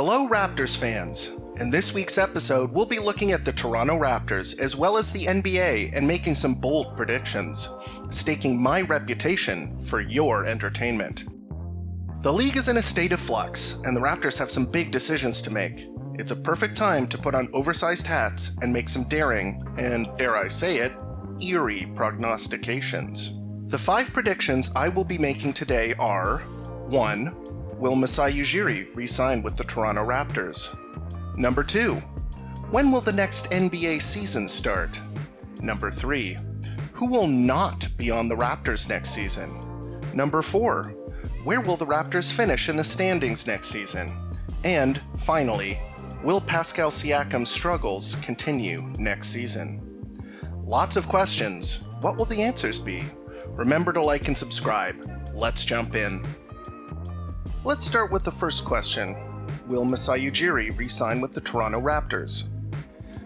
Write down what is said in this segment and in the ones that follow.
Hello Raptors fans! In this week's episode, we'll be looking at the Toronto Raptors as well as the NBA and making some bold predictions, staking my reputation for your entertainment. The league is in a state of flux, and the Raptors have some big decisions to make. It's a perfect time to put on oversized hats and make some daring, and dare I say it, eerie prognostications. The 5 predictions I will be making today are: 1. Will Masai Ujiri re-sign with the Toronto Raptors? Number 2. When will the next NBA season start? Number 3. Who will not be on the Raptors next season? Number 4. Where will the Raptors finish in the standings next season? And, finally, will Pascal Siakam's struggles continue next season? Lots of questions. What will the answers be? Remember to like and subscribe. Let's jump in. Let's start with the first question. Will Masai Ujiri re-sign with the Toronto Raptors?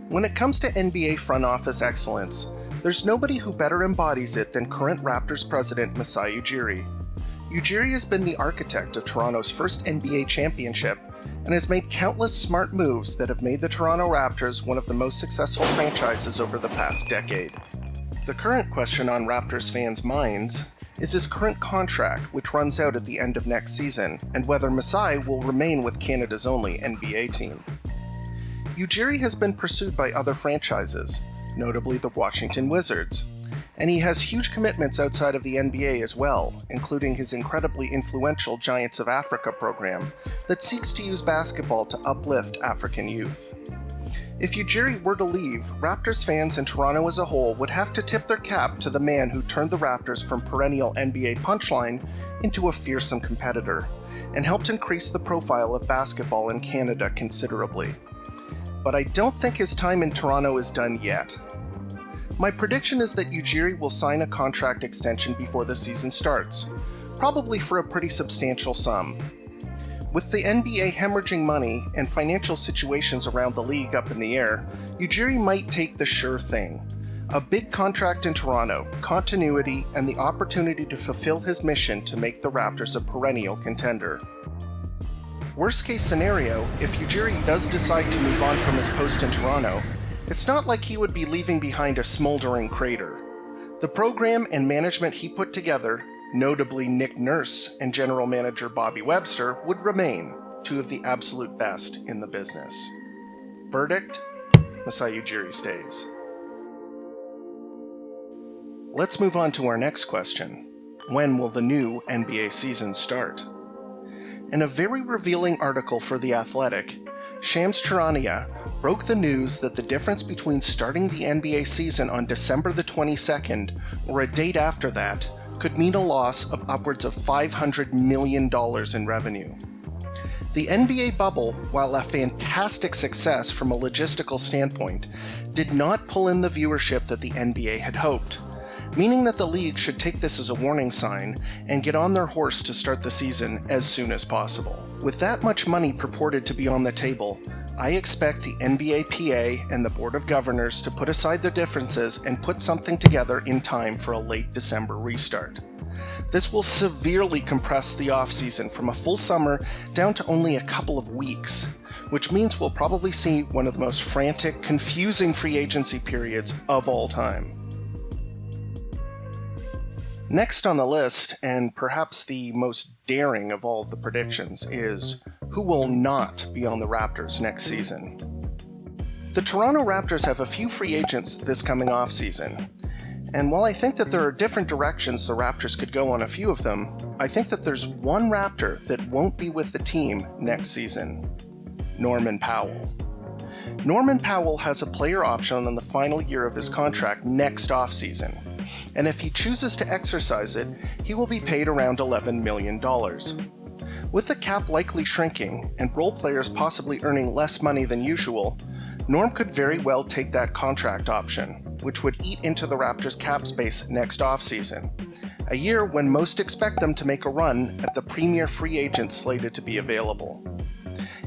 When it comes to NBA front office excellence, there's nobody who better embodies it than current Raptors president Masai Ujiri. Ujiri has been the architect of Toronto's first NBA championship and has made countless smart moves that have made the Toronto Raptors one of the most successful franchises over the past decade. The current question on Raptors fans' minds is his current contract, which runs out at the end of next season, and whether Masai will remain with Canada's only NBA team. Ujiri has been pursued by other franchises, notably the Washington Wizards, and he has huge commitments outside of the NBA as well, including his incredibly influential Giants of Africa program that seeks to use basketball to uplift African youth. If Ujiri were to leave, Raptors fans and Toronto as a whole would have to tip their cap to the man who turned the Raptors from perennial NBA punchline into a fearsome competitor, and helped increase the profile of basketball in Canada considerably. But I don't think his time in Toronto is done yet. My prediction is that Ujiri will sign a contract extension before the season starts, probably for a pretty substantial sum. With the NBA hemorrhaging money and financial situations around the league up in the air, Ujiri might take the sure thing. A big contract in Toronto, continuity, and the opportunity to fulfill his mission to make the Raptors a perennial contender. Worst case scenario, if Ujiri does decide to move on from his post in Toronto, it's not like he would be leaving behind a smoldering crater. The program and management he put together, notably Nick Nurse and general manager Bobby Webster, would remain 2 of the absolute best in the business. Verdict: Masai Ujiri stays. Let's move on to our next question. When will the new NBA season start? In a very revealing article for The Athletic, Shams Charania broke the news that the difference between starting the NBA season on December the 22nd or a date after that could mean a loss of upwards of $500 million in revenue. The NBA bubble, while a fantastic success from a logistical standpoint, did not pull in the viewership that the NBA had hoped, meaning that the league should take this as a warning sign and get on their horse to start the season as soon as possible. With that much money purported to be on the table, I expect the NBA PA and the Board of Governors to put aside their differences and put something together in time for a late December restart. This will severely compress the offseason from a full summer down to only a couple of weeks, which means we'll probably see one of the most frantic, confusing free agency periods of all time. Next on the list, and perhaps the most daring of all the predictions, is who will not be on the Raptors next season. The Toronto Raptors have a few free agents this coming offseason, and while I think that there are different directions the Raptors could go on a few of them, I think that there's one Raptor that won't be with the team next season: Norman Powell. Norman Powell has a player option on the final year of his contract next offseason, and if he chooses to exercise it, he will be paid around $11 million. With the cap likely shrinking, and role players possibly earning less money than usual, Norm could very well take that contract option, which would eat into the Raptors' cap space next offseason, a year when most expect them to make a run at the premier free agents slated to be available.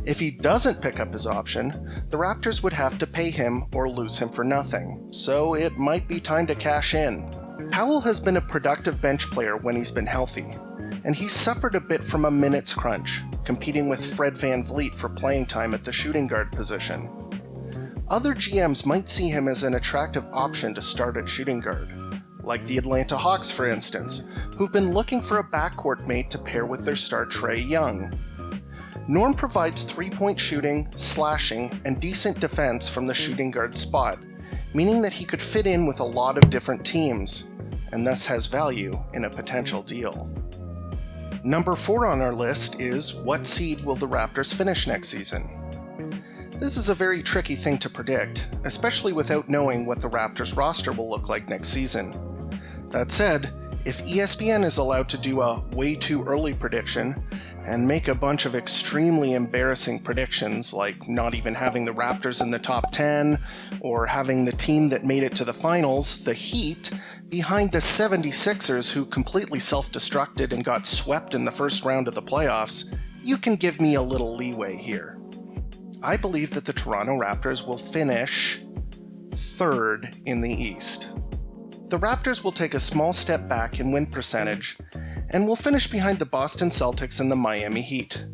If he doesn't pick up his option, the Raptors would have to pay him or lose him for nothing, so it might be time to cash in. Powell has been a productive bench player when he's been healthy, and he's suffered a bit from a minutes crunch, competing with Fred VanVleet for playing time at the shooting guard position. Other GMs might see him as an attractive option to start at shooting guard, like the Atlanta Hawks for instance, who've been looking for a backcourt mate to pair with their star Trae Young. Norm provides three-point shooting, slashing, and decent defense from the shooting guard spot, meaning that he could fit in with a lot of different teams, and thus has value in a potential deal. Number 4 on our list is, what seed will the Raptors finish next season? This is a very tricky thing to predict, especially without knowing what the Raptors roster will look like next season. That said, if ESPN is allowed to do a way too early prediction and make a bunch of extremely embarrassing predictions like not even having the Raptors in the top 10 or having the team that made it to the finals, the Heat, behind the 76ers who completely self-destructed and got swept in the first round of the playoffs, you can give me a little leeway here. I believe that the Toronto Raptors will finish 3rd in the East. The Raptors will take a small step back in win percentage, and will finish behind the Boston Celtics and the Miami Heat.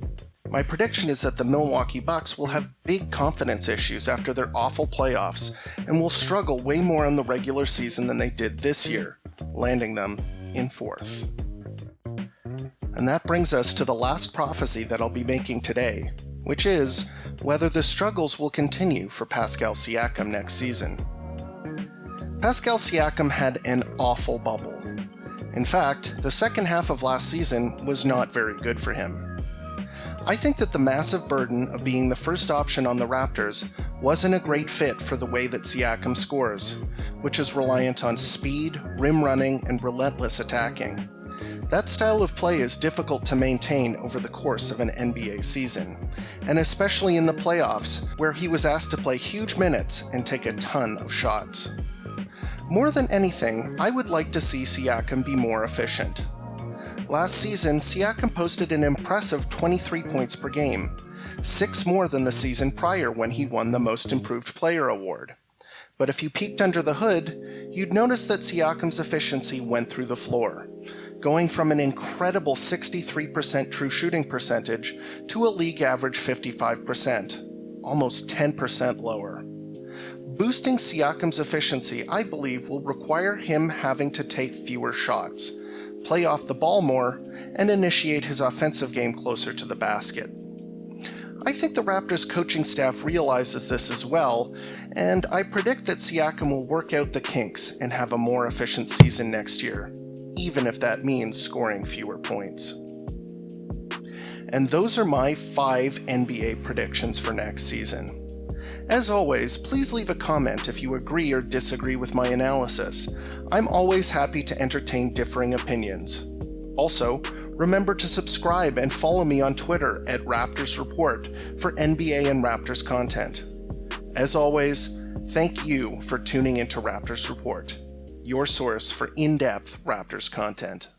My prediction is that the Milwaukee Bucks will have big confidence issues after their awful playoffs, and will struggle way more in the regular season than they did this year, landing them in 4th. And that brings us to the last prophecy that I'll be making today, which is whether the struggles will continue for Pascal Siakam next season. Pascal Siakam had an awful bubble. In fact, the second half of last season was not very good for him. I think that the massive burden of being the first option on the Raptors wasn't a great fit for the way that Siakam scores, which is reliant on speed, rim running, and relentless attacking. That style of play is difficult to maintain over the course of an NBA season, and especially in the playoffs, where he was asked to play huge minutes and take a ton of shots. More than anything, I would like to see Siakam be more efficient. Last season, Siakam posted an impressive 23 points per game, 6 more than the season prior when he won the Most Improved Player award. But if you peeked under the hood, you'd notice that Siakam's efficiency went through the floor, going from an incredible 63% true shooting percentage to a league average 55%, almost 10% lower. Boosting Siakam's efficiency, I believe, will require him having to take fewer shots, play off the ball more, and initiate his offensive game closer to the basket. I think the Raptors coaching staff realizes this as well, and I predict that Siakam will work out the kinks and have a more efficient season next year, even if that means scoring fewer points. And those are my 5 NBA predictions for next season. As always, please leave a comment if you agree or disagree with my analysis. I'm always happy to entertain differing opinions. Also, remember to subscribe and follow me on Twitter at Raptors Report for NBA and Raptors content. As always, thank you for tuning into Raptors Report, your source for in-depth Raptors content.